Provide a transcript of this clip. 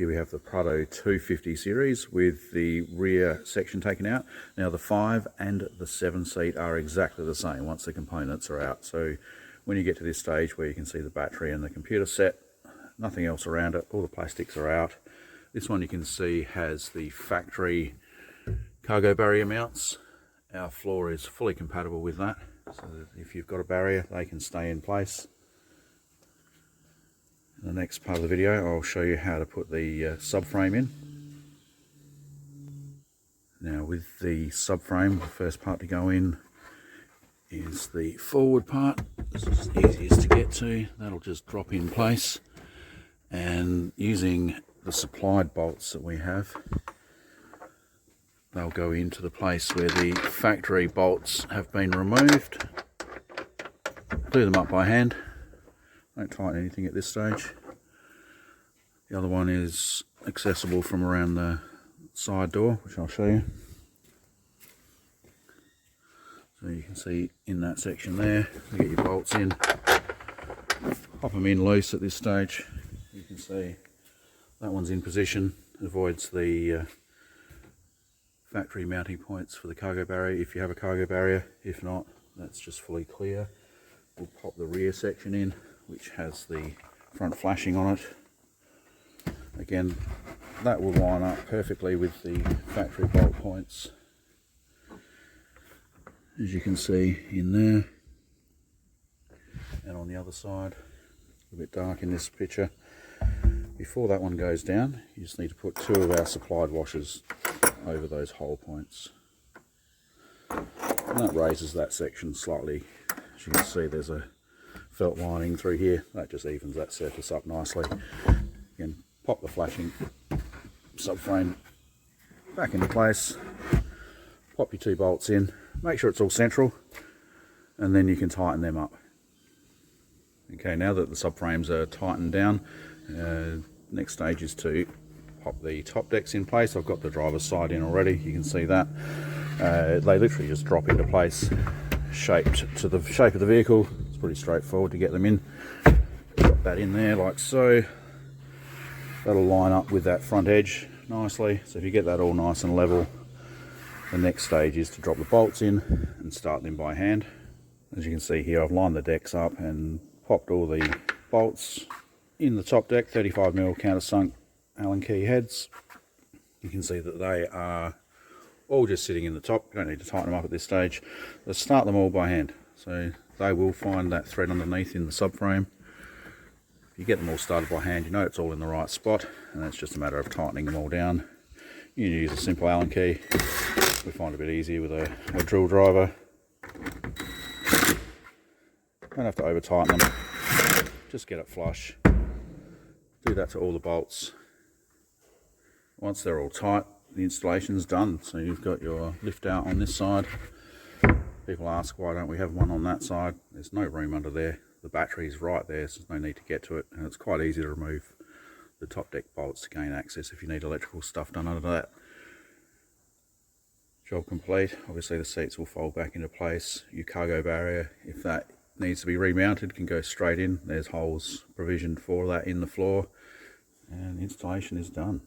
Here we have the Prado 250 series with the rear section taken out. Now the 5 and the 7 seat are exactly the same once the components are out. So when you get to this stage where you can see the battery and the computer set, nothing else around it, all the plastics are out. This one you can see has the factory cargo barrier mounts. Our floor is fully compatible with that, so that if you've got a barrier they can stay in place. In the next part of the video I'll show you how to put the subframe in. Now with the subframe, the first part to go in is the forward part. This is easiest to get to. That'll just drop in place, and using the supplied bolts that we have, they'll go into the place where the factory bolts have been removed. Glue them up by hand. Don't tighten anything at this stage. The other one is accessible from around the side door, which I'll show you. So you can see in that section there, you get your bolts in. Pop them in loose at this stage. You can see that one's in position. It avoids the factory mounting points for the cargo barrier if you have a cargo barrier. If not, that's just fully clear. We'll pop the rear section in, which has the front flashing on it. Again, that will line up perfectly with the factory bolt points, as you can see in there. And on the other side, a bit dark in this picture. Before that one goes down, you just need to put 2 of our supplied washers over those hole points. And that raises that section slightly. As you can see, there's a felt lining through here. That just evens that surface up nicely. Again, pop the flashing subframe back into place. Pop your 2 bolts in. Make sure it's all central, and then you can tighten them up. Okay, now that the subframes are tightened down, next stage is to pop the top decks in place. I've got the driver's side in already, you can see that. They literally just drop into place, shaped to the shape of the vehicle. It's pretty straightforward to get them in. Drop that in there like so. That'll line up with that front edge nicely. So if you get that all nice and level, the next stage is to drop the bolts in and start them by hand. As you can see here, I've lined the decks up and popped all the bolts in the top deck, 35mm countersunk Allen key heads. You can see that they are all just sitting in the top. You don't need to tighten them up at this stage. Let's start them all by hand. So they will find that thread underneath in the subframe. If you get them all started by hand, you know it's all in the right spot, and it's just a matter of tightening them all down. You can use a simple Allen key. We find it a bit easier with a drill driver. Don't have to over tighten them, just get it flush. Do that to all the bolts. Once they're all tight, the installation's done. So you've got your lift out on this side. People ask, why don't we have one on that side? There's no room under there. The battery's right there, so there's no need to get to it, and it's quite easy to remove the top deck bolts to gain access if you need electrical stuff done under that. Job complete. Obviously the seats will fold back into place. Your cargo barrier, if that needs to be remounted, can go straight in. There's holes provisioned for that in the floor, and the installation is done.